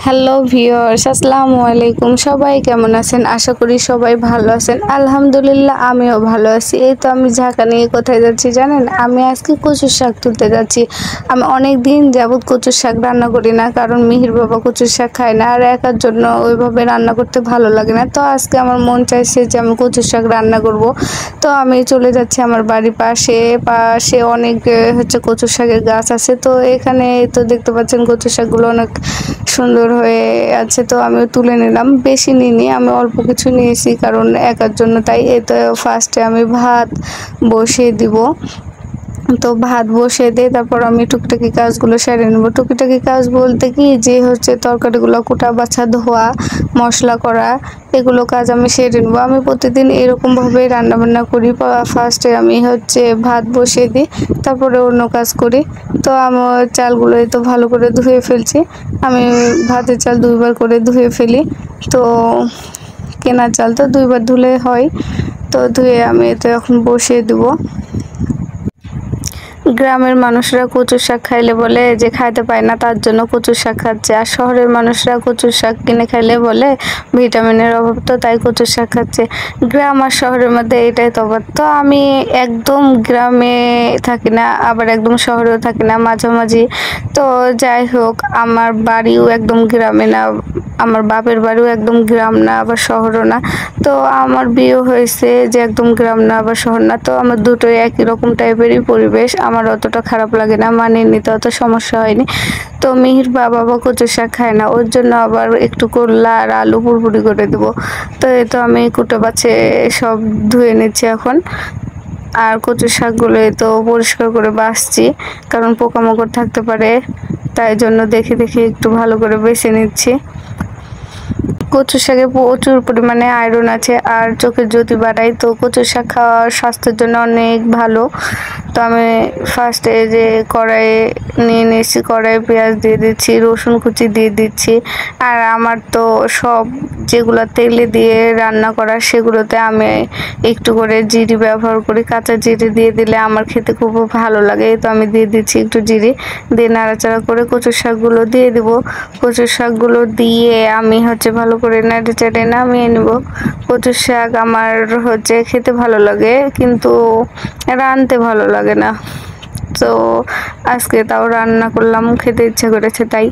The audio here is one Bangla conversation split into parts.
হ্যালো ভিউয়ার্স, আসসালামু আলাইকুম। সবাই কেমন আছেন? আশা করি সবাই ভালো আছেন। আলহামদুলিল্লাহ, আমিও ভালো আছি। এই তো আমি ঢাকা নিয়ে কোথায় যাচ্ছি জানেন? আমি আজকে কচুর শাক তুলতে যাচ্ছি। আমি অনেক দিন যাবত কচুর শাক রান্না করি না, কারণ মিহির বাবা কচুর শাক খায় না আর একার জন্য ওইভাবে রান্না করতে ভালো লাগে না। তো আজকে আমার মন চাইছে যে আমি কচুর শাক রান্না করব। তো আমি চলে যাচ্ছি আমার বাড়ির পাশে পাশে অনেক কচুর শাকের গাছ আছে। তো এখানে তো দেখতে পাচ্ছেন কচুর শাকগুলো অনেক সুন্দর হয়ে আছে। তো আমি তুলে নিলাম, বেশি নিইনি, আমি অল্প কিছু নিয়েছি কারণ একার জন্য। তাই তো ফার্স্টে আমি ভাত বসিয়ে দিব। তো ভাত বসিয়ে দিয়ে তারপর আমি টুকিটাকি কাজগুলো সেরে নেবো। টুকিটাকি কাজ বলতে কি, যে তরকারিগুলো কুটা বাছা ধোয়া মশলা করা, এগুলো কাজ আমি সেরে নেবো। আমি প্রতিদিন এরকমভাবে রান্নাবান্না করি। ফার্স্টে আমি ভাত বসিয়ে দিই, তারপরে অন্য কাজ করি। তো আমার চালগুলো তো ভালো করে ধুয়ে ফেলছি। আমি ভাতের চাল দুইবার করে ধুয়ে ফেলি। তো কেনা চাল তো দুইবার ধুলে হয়। তো ধুয়ে আমি তো এখন বসিয়ে দেবো। গ্রামের মানুষরা কচুর শাক খাইলে বলে যে খাইতে পায় না, তার জন্য কচুর শাক খাচ্ছে। আর শহরের মানুষরা কচুর শাক কিনে খাইলে বলে ভিটামিনের অভাব, তো তাই কচুর শাক খাচ্ছে। গ্রাম আর শহরের মধ্যে এটাই তফাৎ। তো আমি একদম গ্রামে থাকি না, আবার একদম শহরেও থাকি না, মাঝামাঝি। তো যাই হোক, আমার বাড়িও একদম গ্রামে না, আমার বাপের বাড়িও একদম গ্রাম না, আবার শহরও না। তো আমার বিয়ে হয়েছে যে একদম গ্রাম না আবার শহর না। তো আমার দুটোই একই রকম টাইপেরই পরিবেশ। আমার অতটা খারাপ লাগে না, মানিয়ে নিতে অত সমস্যা হয়নি। তো মিহির বাবা কচুর শাক খায় না, ওর জন্য আবার একটু করলা আর আলু পুরপুরি করে দেবো। তো এই তো আমি কুটো বাছে সব ধুয়ে নিচ্ছি এখন। আর কচুর শাকগুলো তো পরিষ্কার করে বাছছি, কারণ পোকামাকড় থাকতে পারে, তাই জন্য দেখে দেখে একটু ভালো করে বেছে নিচ্ছি। কচু শাকে প্রচুর পরিমাণে আয়রন আছে আর চোখের জ্যোতি বাড়ায়। তো কচু শাক খাওয়া স্বাস্থ্যের জন্য অনেক ভালো। তো আমি ফার্স্টে যে কড়াইয়ে নিয়ে নিয়েছি, কড়াইয়ে পেঁয়াজ দিয়ে দিচ্ছি, রসুন কুচি দিয়ে দিচ্ছি। আর আমার তো সব যেগুলো তেলে দিয়ে রান্না করা, সেগুলোতে আমি একটু করে জিরে ব্যবহার করি। কাঁচা জিরে দিয়ে দিলে আমার খেতে খুব ভালো লাগে। তো আমি দিয়ে দিচ্ছি একটু জিরে, দিয়ে নাড়াচাড়া করে কচুর শাকগুলো দিয়ে দিব। কচুর শাকগুলো দিয়ে আমি ভালো করে নেড়ে চেড়ে নামিয়ে নিব। কচুর শাক আমার খেতে ভালো লাগে, কিন্তু রাঁধতে ভালো লাগে না। তো আজকে তাও রান্না করলাম, খেতে ইচ্ছা করেছে তাই।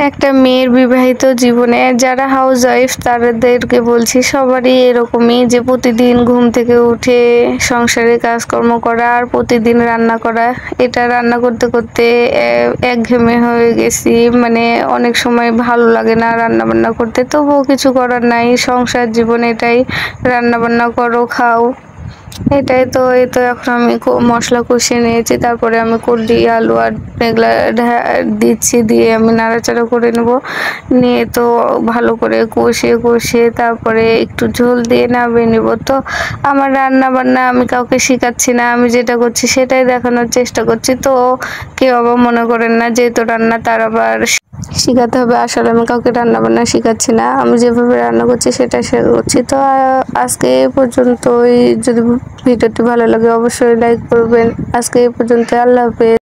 একটা মেয়ের বিবাহিত জীবনে যারা হাউস ওয়াইফ তাদেরকে বলছি, সবারই এরকমই যে প্রতিদিন ঘুম থেকে উঠে সংসারে কাজকর্ম করা আর প্রতিদিন রান্না করা। এটা রান্না করতে করতে একঘেয়েমি হয়ে গেছি, মানে অনেক সময় ভালো লাগে না রান্না বান্না করতে। তবুও কিছু করার নাই, সংসার জীবন এটাই, রান্না বান্না করো খাও, এটাই। তো এই তো এখন আমি মশলা কষিয়ে নিয়েছি, তারপরে আমি কলি আলু আর এগুলা দিচ্ছি, দিয়ে আমি নাড়াচাড়া করে নেব। নিয়ে তো ভালো করে কষিয়ে কষিয়ে তারপরে একটু ঝোল দিয়ে নামিয়ে নেব। তো আমার রান্না বান্না আমি কাউকে শেখাচ্ছি না, আমি যেটা করছি সেটাই দেখানোর চেষ্টা করছি। তো কেউ আবার মনে করেন না যেহেতু রান্না তার আবার শেখাতে হবে। আসলে আমি কাউকে রান্না বান্না শেখাচ্ছি না, আমি যেভাবে রান্না করছি সেটা শেয়ার করছি। তো আজকে এই পর্যন্তই। যদি ভিডিওটি ভালো লাগে অবশ্যই লাইক করবেন। আজকে এই পর্যন্ত, আল্লাহ হাফেজ।